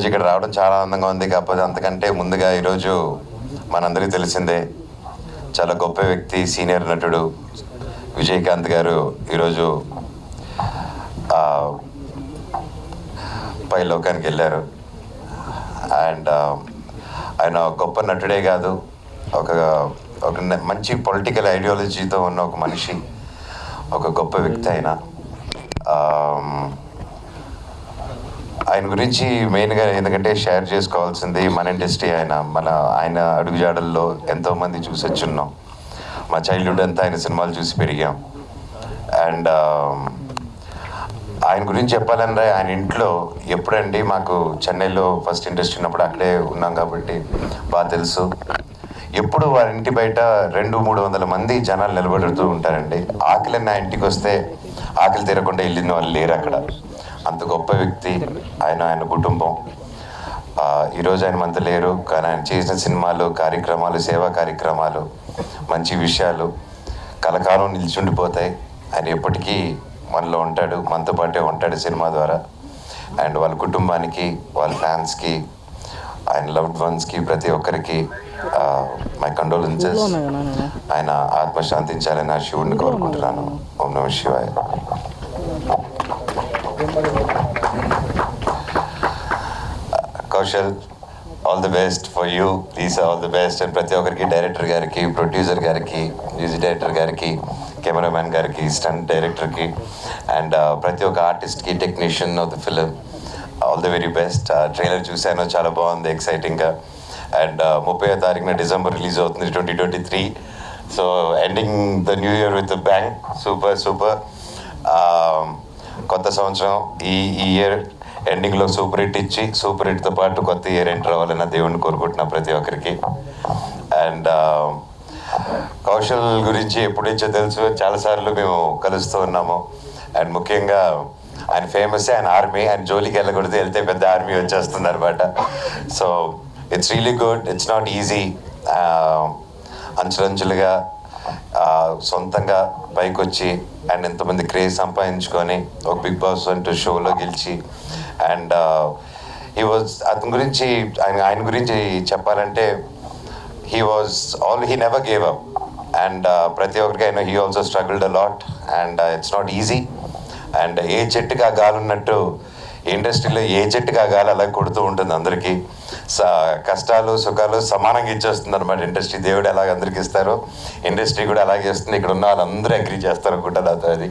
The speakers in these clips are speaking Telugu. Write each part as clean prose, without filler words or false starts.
ఈరోజు ఇక్కడ రావడం చాలా ఆనందంగా ఉంది. కాకపోతే అంతకంటే ముందుగా ఈరోజు మనందరికీ తెలిసిందే, చాలా గొప్ప వ్యక్తి, సీనియర్ నటుడు విజయకాంత్ గారు ఈరోజు పై లోకానికి వెళ్ళారు. అండ్ ఆయన గొప్ప నటుడే కాదు, ఒక మంచి పొలిటికల్ ఐడియాలజీతో ఉన్న ఒక మనిషి, ఒక గొప్ప వ్యక్తి. ఆయన గురించి మెయిన్గా ఎందుకంటే షేర్ చేసుకోవాల్సింది మన ఇండస్ట్రీ. ఆయన అడుగుజాడల్లో ఎంతోమంది చూసి వచ్చున్నాం. మా చైల్డ్హుడ్ అంతా ఆయన సినిమాలు చూసి పెరిగాం. అండ్ ఆయన గురించి చెప్పాలంటే ఆయన ఇంట్లో ఎప్పుడండి, మాకు చెన్నైలో ఫస్ట్ ఇండస్ట్రీ ఉన్నప్పుడు అక్కడే ఉన్నాం కాబట్టి బాగా తెలుసు. ఎప్పుడు వారి ఇంటి బయట 200-300 మంది జనాలు నిలబడుతూ ఉంటారండి. ఆకలి నా ఇంటికి వస్తే ఆకలి తీరకుండా వెళ్ళిన వాళ్ళు లేరు అక్కడ. అంత గొప్ప వ్యక్తి ఆయన కుటుంబం. ఈరోజు ఆయన మనతో లేరు, కానీ ఆయన చేసిన సినిమాలు, కార్యక్రమాలు, సేవా కార్యక్రమాలు, మంచి విషయాలు కలకాలం నిలిచుండిపోతాయి. ఆయన ఎప్పటికీ మనలో ఉంటాడు, మనతో పాటే ఉంటాడు సినిమా ద్వారా. అండ్ వాళ్ళ కుటుంబానికి, వాళ్ళ ఫ్యాన్స్కి, ఆయన లవ్డ్ వన్స్కి, ప్రతి ఒక్కరికి మై కండోలెన్సెస్. ఆయన ఆత్మ శాంతించాలని నా శివుడిని కోరుకుంటున్నాను. ఓం నమః శివాయ. Kaushal, all the best for you. Please all the best. And ప్రతి ఒక్కరికి, డైరెక్టర్ గారికి, ప్రొడ్యూసర్ గారికి, మ్యూజిక్ డైరెక్టర్ గారికి, కెమెరామ్యాన్ గారికి, స్టంట్ డైరెక్టర్కి, అండ్ ప్రతి ఒక్క ఆర్టిస్ట్కి, technician of the film, all the very best. Trailer చూశాను, చాలా బాగుంది, ఎక్సైటింగ్గా. అండ్ 30వ తారీఖున డిసెంబర్ రిలీజ్ అవుతుంది 2023. So ending the new year with bang. Super. కొత్త సంవత్సరం ఈ ఇయర్ ఎండింగ్లో సూపర్ హిట్ ఇచ్చి, సూపర్ హిట్తో పాటు కొత్త ఇయర్ ఎంటర్ అవ్వాలని దేవుడిని కోరుకుంటున్నా ప్రతి ఒక్కరికి. అండ్ కౌశల్ గురించి ఎప్పటి నుంచో తెలుసు, చాలాసార్లు మేము కలుస్తూ ఉన్నాము. అండ్ ముఖ్యంగా ఆయన ఫేమస్, ఆయన ఆర్మీ. ఆయన జోలికి వెళ్ళకూడదు, వెళ్తే పెద్ద ఆర్మీ వచ్చేస్తుంది అనమాట. So it's really good. It's not easy. అంచులంచులుగా సొంతంగా పైకి వచ్చి అండ్ ఎంతమంది క్రేజ్ సంపాదించుకొని ఒక బిగ్ బాస్ అంటూ షోలో గెలిచి, అండ్ అతని గురించి, ఆయన గురించి చెప్పాలంటే he never gave up. And ప్రతి ఒక్కరికి ఆయన he also struggled a lot. And it's not easy. And ఏ చెట్టుకి ఆ గాలి ఉన్నట్టు ఇండస్ట్రీలో ఏ చెట్టుకి ఆ గాలి అలా కొడుతూ ఉంటుంది అందరికీ. కష్టాలు సుఖాలు సమానంగా ఇచ్చేస్తుంది అనమాట ఇండస్ట్రీ. దేవుడు ఎలాగ అందరికి ఇస్తారో ఇండస్ట్రీ కూడా అలాగే ఇస్తుంది. ఇక్కడ ఉన్న వాళ్ళందరూ అగ్రీ చేస్తారు అనుకుంటాను నాతో అది.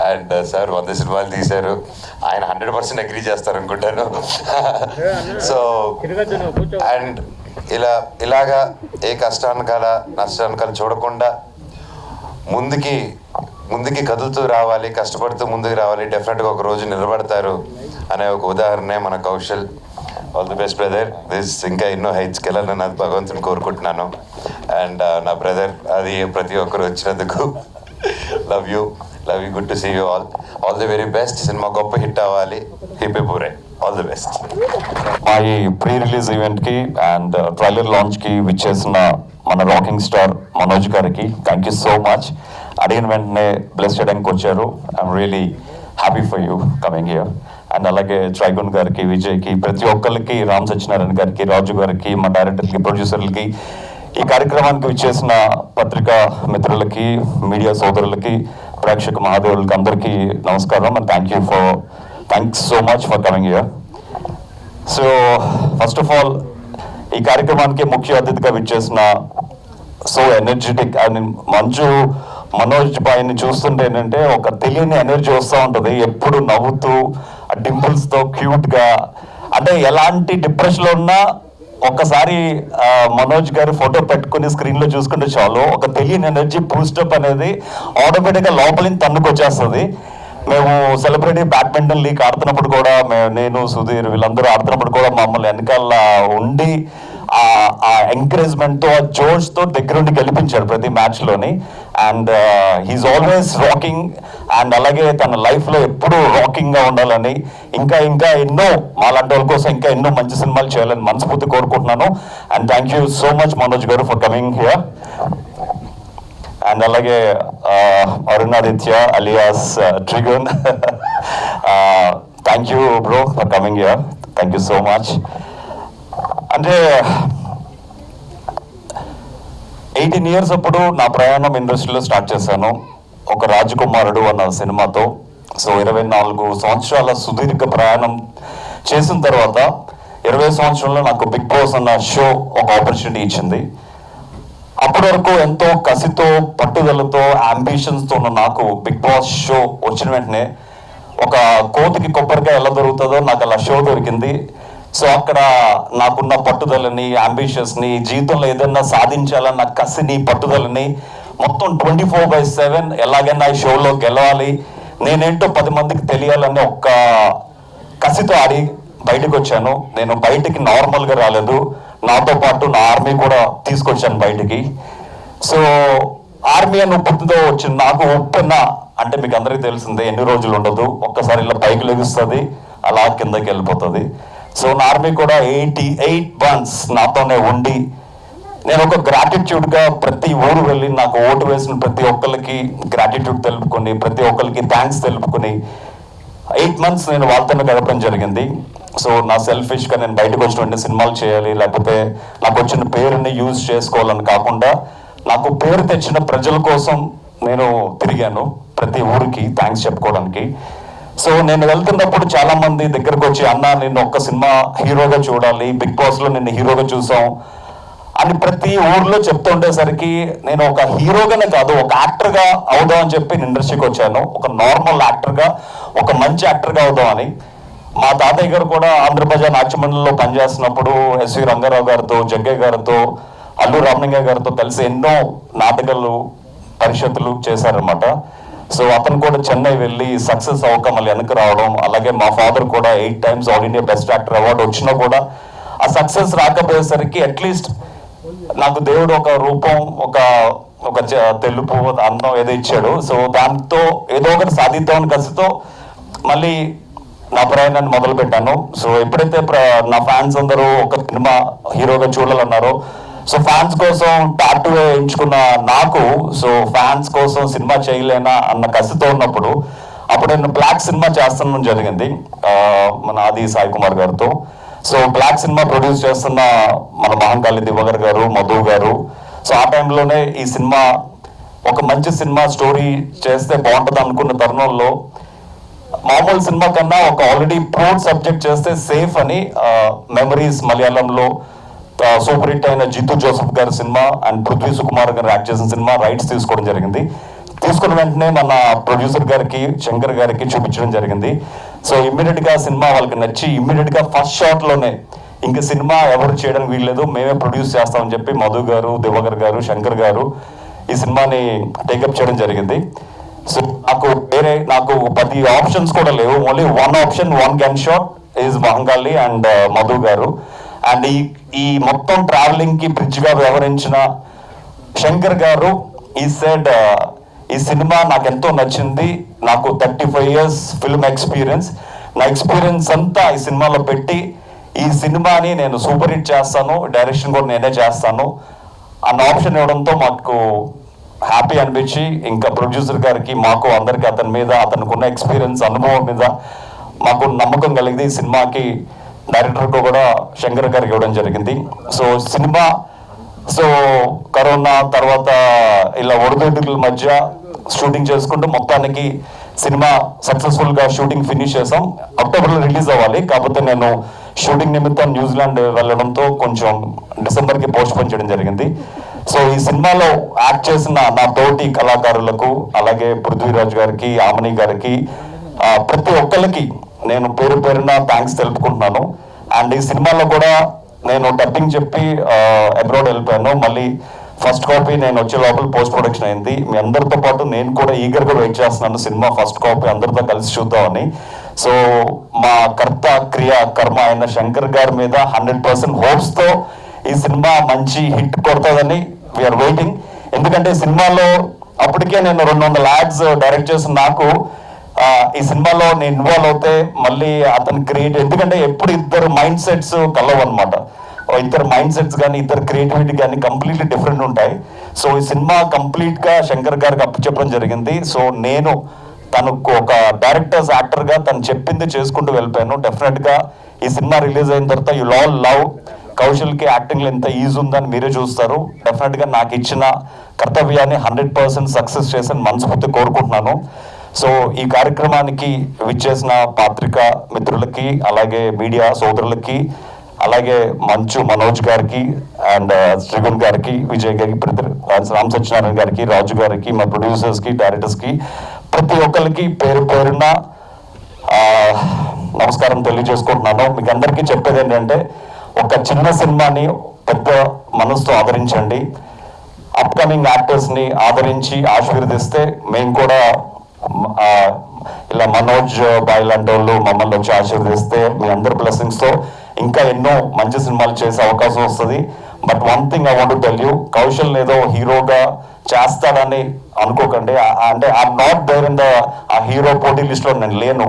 అండ్ సార్ 100 సినిమాలు తీశారు, ఆయన 100% అగ్రీ చేస్తారు అనుకుంటాను. సో అండ్ ఇలాగా ఏ కష్టానికాల నష్టానికాల చూడకుండా ముందుకి కదులుతూ రావాలి, కష్టపడుతూ ముందుకు రావాలి. డెఫినెట్గా ఒక రోజు నిలబడతారు అనే ఒక ఉదాహరణే మన Kaushal. All the best brother. ఇంకా ఎన్నో హైట్స్కి వెళ్ళాలని అది భగవంతుని కోరుకుంటున్నాను. అండ్ నా బ్రదర్, అది ప్రతి ఒక్కరు వచ్చినందుకు love you. Good to see you all the very best. సినిమా గొప్ప హిట్ అవ్వాలి. Hip hooray. All the best. మా ఈ ప్రీ రిలీజ్ ఈవెంట్కి అండ్ ట్రైలర్ లాంచ్కి విచ్చేసిన మన రాకింగ్ స్టార్ మనోజ్ గారికి థ్యాంక్ యూ సో మచ్. అడిగిన వెంటనే బ్లెస్ చేయడానికి వచ్చారు. I'm really happy for you coming here. And అలాగే ట్రైగూన్ గారికి, విజయ్కి, ప్రతి ఒక్కరికి, రామ్ సత్యనారాయణ గారికి, రాజు గారికి, మా డైరెక్టర్కి, ప్రొడ్యూసర్లకి, ఈ కార్యక్రమానికి విచ్చేసిన పత్రికా మిత్రులకి, మీడియా సోదరులకి, ప్రేక్షక మహాదేవులకి అందరికీ నమస్కారం. And thanks so much for coming here. So first of all ఈ కార్యక్రమానికి ముఖ్య అతిథిగా విచ్చేసిన సో ఎనర్జెటిక్ అండ్ మనోజ్ బాయ్ని చూస్తుంటే ఏంటంటే ఒక తెలియని ఎనర్జీ వస్తూ ఉంటుంది. ఎప్పుడు నవ్వుతూ ఆ డింపుల్స్తో క్యూట్గా, అంటే ఎలాంటి డిప్రెషన్లో ఉన్నా ఒక్కసారి మనోజ్ గారి ఫోటో పెట్టుకుని స్క్రీన్లో చూసుకుంటే చాలు, ఒక తెలియని ఎనర్జీ బూస్టప్ అనేది ఆటోమేటిక్గా లోపలిని తన్నుకొచ్చేస్తుంది. మేము సెలబ్రిటీ బ్యాడ్మింటన్ లీగ్ ఆడుతున్నప్పుడు కూడా, నేను సుధీర్ వీళ్ళందరూ ఆడుతున్నప్పుడు కూడా మమ్మల్ని వెనకాల ఉండి ఆ ఎంకరేజ్మెంట్తో, ఆ జోష్తో దగ్గరుండి గెలిపించాడు ప్రతి మ్యాచ్లోని. And he is always rocking. And అలాగే తన లైఫ్లో ఎప్పుడూ రాకింగ్గా ఉండాలని, ఇంకా ఎన్నో మాలాంటి వాళ్ళ కోసం ఇంకా ఎన్నో మంచి సినిమాలు చేయాలని మనస్ఫూర్తి కోరుకుంటున్నాను. And thank you so much Manoj గారు ఫర్ కమింగ్ హియర్. అండ్ అలాగే Arunaditya alias Trigun, thank you bro for coming here. Thank you so much. అంటే 18 years అప్పుడు నా ప్రయాణం ఇండస్ట్రీలో స్టార్ట్ చేశాను ఒక రాజకుమారుడు అన్న సినిమాతో. సో 24 సంవత్సరాల సుదీర్ఘ ప్రయాణం చేసిన తర్వాత 20 సంవత్సరంలో నాకు బిగ్ బాస్ అన్న షో ఒక ఆపర్చునిటీ ఇచ్చింది. అప్పటి వరకు ఎంతో కసితో పట్టుదలతో అంబిషన్స్తో ఉన్న నాకు బిగ్ బాస్ షో వచ్చిన వెంటనే ఒక కోతికి కొబ్బరికాయ ఎలా దొరుకుతుందో నాకు అలా షో దొరికింది. సో అక్కడ నాకున్న పట్టుదలని అంబిషన్స్ని జీవితంలో ఏదైనా సాధించాలన్న కసిని పట్టుదలని మొత్తం 24/7 ఎలాగైనా ఈ షోలో గెలవాలి, నేనేంటో 10 మందికి తెలియాలని ఒక్క కసితో ఆడి బయటకు వచ్చాను. నేను బయటికి నార్మల్గా రాలేదు, నాతో పాటు నా ఆర్మీ కూడా తీసుకొచ్చాను బయటికి. సో ఆర్మీ అని ఉప్పుతో వచ్చింది నాకు. ఉప్పున్న అంటే మీకు అందరికీ తెలిసిందే, ఎన్ని రోజులు ఉండదు, ఒక్కసారి ఇలా పైకి లెగుస్తుంది, అలా కిందకి వెళ్ళిపోతుంది. సో నా ఆర్మీ కూడా 88 months నాతోనే ఉండి నేను ఒక గ్రాటిట్యూడ్గా ప్రతి ఊరు వెళ్ళి నాకు ఓటు వేసిన ప్రతి ఒక్కరికి గ్రాటిట్యూడ్ తెలుపుకొని ప్రతి ఒక్కరికి థ్యాంక్స్ తెలుపుకొని 8 months నేను వాళ్ళతోనే గడపడం జరిగింది. సో నా సెల్ఫిష్గా నేను బయటకు వచ్చినటువంటి సినిమాలు చేయాలి, లేకపోతే నాకు వచ్చిన పేరుని యూజ్ చేసుకోవాలని కాకుండా నాకు పేరు తెచ్చిన ప్రజల కోసం నేను తిరిగాను ప్రతి ఊరికి థ్యాంక్స్ చెప్పుకోవడానికి. సో నేను వెళ్తున్నప్పుడు చాలా మంది దగ్గరకు వచ్చి, అన్న నిన్ను ఒక్క సినిమా హీరోగా చూడాలి, బిగ్ బాస్లో నిన్ను హీరోగా చూసాం అని ప్రతి ఊర్లో చెప్తుండేసరికి నేను ఒక హీరోగానే కాదు ఒక యాక్టర్గా అవుదాం అని చెప్పి నేను ఇండస్ట్రీకి వచ్చాను. ఒక నార్మల్ యాక్టర్గా, ఒక మంచి యాక్టర్గా అవుదాం అని. మా తాతయ్య గారు కూడా ఆంధ్రప్రదేశ్ నాట్యమండలిలో పనిచేస్తున్నప్పుడు ఎస్వి రంగారావు గారితో, జగ్గయ్య గారితో, అల్లు రామలింగయ్య గారితో కలిసి ఎన్నో నాటకాలు పరిషత్తులు చేశారనమాట. సో అతను కూడా చెన్నై వెళ్ళి సక్సెస్ అవ్వక మళ్ళీ వెనక్కి రావడం, అలాగే మా ఫాదర్ కూడా 8 times all India best actor award వచ్చినా కూడా ఆ సక్సెస్ రాకపోయేసరికి అట్లీస్ట్ నాకు దేవుడు ఒక రూపం, ఒక తెలుపు అందం ఏదో ఇచ్చాడు. సో దాంతో ఏదో ఒకటి సాధిద్దామని కసితో మళ్ళీ నా ప్రయాణాన్ని మొదలు పెట్టాను. సో ఎప్పుడైతే నా ఫ్యాన్స్ అందరూ ఒక సినిమా హీరోగా చూడాలన్నారో, సో ఫ్యాన్స్ కోసం టాటూ ఎంచుకున్న నాకు, సో ఫ్యాన్స్ కోసం సినిమా చేయలేనా అన్న కసితో ఉన్నప్పుడు అప్పుడు నేను బ్లాక్ సినిమా చేస్తాను జరిగింది మన ఆది సాయి కుమార్ గారితో. సో బ్లాక్ సినిమా ప్రొడ్యూస్ చేస్తున్న మన మహంకాళి దివాకర్ గారు, మధు గారు. సో ఆ టైంలోనే ఈ సినిమా ఒక మంచి సినిమా స్టోరీ చేస్తే బాగుంటుంది అనుకున్న తరుణంలో మామూలు సినిమా కన్నా ఒక ఆల్రెడీ ప్రూవ్డ్ సబ్జెక్ట్ చేస్తే సేఫ్ అని మెమరీస్ మలయాళంలో సూపర్ హిట్ అయిన జితు జోసెఫ్ గారి సినిమా అండ్ పృథ్వీ సుకుమార్ గారు యాక్ట్ చేసిన సినిమా రైట్స్ తీసుకోవడం జరిగింది. తీసుకున్న వెంటనే మన ప్రొడ్యూసర్ గారికి, శంకర్ గారికి చూపించడం జరిగింది. సో ఇమ్మీడియట్గా సినిమా వాళ్ళకి నచ్చి ఇమ్మీడియట్గా ఫస్ట్ షాట్లోనే ఇంక సినిమా ఎవరు చేయడానికి వీల్లేదు, మేమే ప్రొడ్యూస్ చేస్తామని చెప్పి మధు గారు, దివాకర్ గారు, శంకర్ గారు ఈ సినిమాని టేకప్ చేయడం జరిగింది. సో నాకు 10 ఆప్షన్స్ కూడా లేవు, only 1 option, 1 gun shot is Mahankali and Madhu గారు. అండ్ ఈ మొత్తం ట్రావెలింగ్కి బ్రిడ్జ్గా వ్యవహరించిన శంకర్ గారు ఈ సెడ్ ఈ సినిమా నాకు ఎంతో నచ్చింది, నాకు 35 years ఫిల్మ్ ఎక్స్పీరియన్స్, నా ఎక్స్పీరియన్స్ అంతా ఈ సినిమాలో పెట్టి ఈ సినిమాని నేను సూపర్ హిట్ చేస్తాను, డైరెక్షన్ కూడా నేనే చేస్తాను అన్న ఆప్షన్ ఇవ్వడంతో మాకు హ్యాపీ అనిపించి ఇంకా ప్రొడ్యూసర్ గారికి, మాకు అందరికీ అతని మీద, అతనికి ఎక్స్పీరియన్స్ అనుభవం మీద మాకు నమ్మకం కలిగింది. ఈ సినిమాకి డైరెక్టర్కు కూడా శంకర్ గారికి ఇవ్వడం జరిగింది. సో సినిమా కరోనా తర్వాత ఇలా ఒడిదుడుకుల మధ్య షూటింగ్ చేసుకుంటూ మొత్తానికి సినిమా సక్సెస్ఫుల్గా షూటింగ్ ఫినిష్ చేసాం. అక్టోబర్లో రిలీజ్ అవ్వాలి, కాకపోతే నేను షూటింగ్ నిమిత్తం న్యూజిలాండ్ వెళ్ళడంతో కొంచెం డిసెంబర్కి పోస్ట్పోన్ చేయడం జరిగింది. సో ఈ సినిమాలో యాక్ట్ చేసిన నా తోటి కళాకారులకు, అలాగే పృథ్వీరాజ్ గారికి, ఆమని గారికి, ప్రతి ఒక్కరికి నేను పేరు పేరున థ్యాంక్స్ తెలుపుకుంటున్నాను. అండ్ ఈ సినిమాలో కూడా నేను డబ్బింగ్ చెప్పి అబ్రాడ్ వెళ్ళిపోయాను. మళ్ళీ ఫస్ట్ కాపీ నేను వచ్చే లోపల పోస్ట్ ప్రొడక్షన్ అయింది. మీ అందరితో పాటు నేను కూడా ఈగర్గా వెయిట్ చేస్తున్నాను సినిమా ఫస్ట్ కాపీ అందరితో కలిసి చూద్దామని. సో మా కర్త క్రియ కర్మ అయిన శంకర్ గారి మీద 100% హోప్స్తో ఈ సినిమా మంచి హిట్ కొడుతుందని వీఆర్ వెయిటింగ్. ఎందుకంటే సినిమాలో అప్పటికే నేను 200 ads డైరెక్ట్ చేసిన నాకు ఈ సినిమాలో నేను ఇన్వాల్వ్ అవుతే మళ్ళీ అతను ఎందుకంటే ఎప్పుడు ఇద్దరు మైండ్ సెట్స్ కలవు అనమాట. ఇద్దరు మైండ్ సెట్స్ కానీ ఇద్దరు క్రియేటివిటీ కానీ కంప్లీట్లీ డిఫరెంట్ ఉంటాయి. సో ఈ సినిమా కంప్లీట్గా శంకర్ గారికి అప్పచెప్పడం జరిగింది. సో నేను తనకు ఒక డైరెక్టర్స్ యాక్టర్గా తను చెప్పింది చేసుకుంటూ వెళ్ళిపోయాను. డెఫినెట్గా ఈ సినిమా రిలీజ్ అయిన తర్వాత యు ఆల్ లవ్ కౌశల్కి యాక్టింగ్లో ఎంత ఈజీ ఉందని మీరే చూస్తారు. డెఫినెట్గా నాకు ఇచ్చిన కర్తవ్యాన్ని 100% సక్సెస్ చేసి మనస్ఫూర్తి కోరుకుంటున్నాను. సో ఈ కార్యక్రమానికి విచ్చేసిన పాత్రికా మిత్రులకి, అలాగే మీడియా సోదరులకి, అలాగే మంచు మనోజ్ గారికి అండ్ శ్రీగుణ్ గారికి, విజయ్ గారికి, రామ్ సత్యనారాయణ గారికి, రాజు గారికి, మా ప్రొడ్యూసర్స్కి, డైరెక్టర్స్కి, ప్రతి ఒక్కరికి పేరు పేరున నమస్కారం తెలియజేసుకుంటున్నాను. మీకు అందరికీ చెప్పేది ఏంటంటే, ఒక చిన్న సినిమాని పెద్ద మనసుతో ఆదరించండి. అప్కమింగ్ యాక్టర్స్ని ఆదరించి ఆశీర్వదిస్తే మేము కూడా ఇలా మనోజ్ బాయ్ లాంటి వాళ్ళు మమ్మల్ని వచ్చి ఆశీర్వదిస్తే మీ అందరి బ్లెస్సింగ్స్తో ఇంకా ఎన్నో మంచి సినిమాలు చేసే అవకాశం వస్తుంది. But one thing I want to tell you, Kaushal ఏదో హీరోగా చేస్తాడని అనుకోకండి. అంటే I'm not there in the ఆ హీరో పోటీ లిస్ట్లో నేను లేను.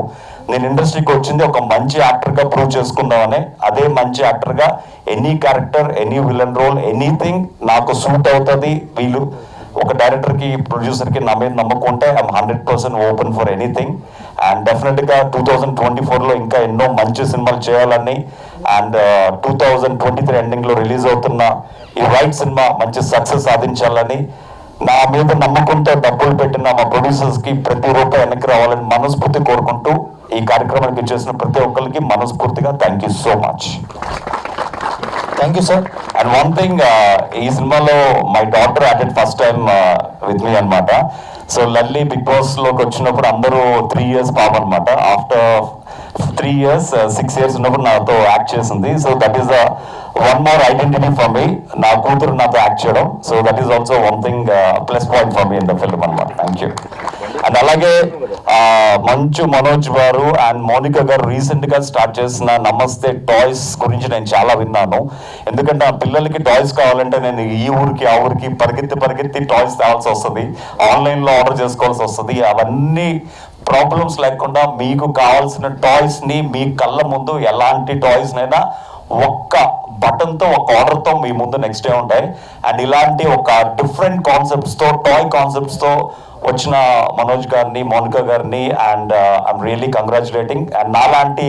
నేను ఇండస్ట్రీకి వచ్చింది ఒక మంచి యాక్టర్గా ప్రూవ్ చేసుకుందామని. అదే మంచి యాక్టర్గా any character, any villain role, anything నాకు సూట్ అవుతుంది. వీళ్ళు ఒక డైరెక్టర్కి, ప్రొడ్యూసర్కి నా మీద నమ్ముకుంటే I'm 100% open for anything. And డెఫినెట్గా 2024లో ఇంకా ఎన్నో మంచి సినిమాలు చేయాలని, అండ్ 2023 ఎండింగ్లో రిలీజ్ అవుతున్న ఈ రైట్ సినిమా మంచి సక్సెస్ సాధించాలని, నా మీద నమ్మకంతో డబ్బులు పెట్టిన మా ప్రొడ్యూసర్స్కి ప్రతి రూపాయి వెనక్కి రావాలని మనస్ఫూర్తి కోరుకుంటూ ఈ కార్యక్రమానికి చేసిన ప్రతి ఒక్కరికి మనస్ఫూర్తిగా thank you so much. Thank you sir. And one thing, ఈ సినిమాలో my daughter added first time with me అనమాట. సో లల్లీ బిగ్ బాస్లోకి వచ్చినప్పుడు అందరూ 3 years పాప అనమాట. ఆఫ్టర్ 3 years 6 years ఉన్నప్పుడు నాతో యాక్ట్ చేసింది. So that is one more identity for me. నా కూతురు నాతో యాక్ట్ చేయడం, so that is also one thing plus point for me in the film అనమాట. Thank you. అండ్ అలాగే మంచు మనోజ్ గారు అండ్ మౌనిక గారు రీసెంట్గా స్టార్ట్ చేసిన నమస్తే టాయ్స్ గురించి నేను చాలా విన్నాను. ఎందుకంటే ఆ పిల్లలకి టాయ్స్ కావాలంటే నేను ఈ ఊరికి ఆ ఊరికి పరిగెత్తి టాయ్స్ తేవాల్సి వస్తుంది, ఆన్లైన్లో ఆర్డర్ చేసుకోవాల్సి వస్తుంది. అవన్నీ ప్రాబ్లమ్స్ లేకుండా మీకు కావాల్సిన టాయ్స్ని మీ కళ్ళ ముందు ఎలాంటి టాయ్స్నైనా ఒక్క బటన్తో, ఒక ఆర్డర్తో మీ ముందు నెక్స్ట్ డే ఉంటాయి. అండ్ ఇలాంటి ఒక డిఫరెంట్ కాన్సెప్ట్స్తో, టాయ్ కాన్సెప్ట్స్తో వచ్చిన మనోజ్ గారిని, మౌనిక గారిని and I'm really congratulating. And నాలాంటి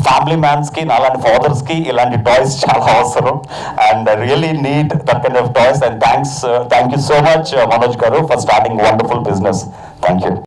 ఫ్యామిలీ మ్యాన్స్కి, నాలాంటి ఫాదర్స్కి ఇలాంటి టాయ్స్ చాలా అవసరం. And really need that kind of toys. And thank you so much Manoj గారు for starting wonderful business. Thank you.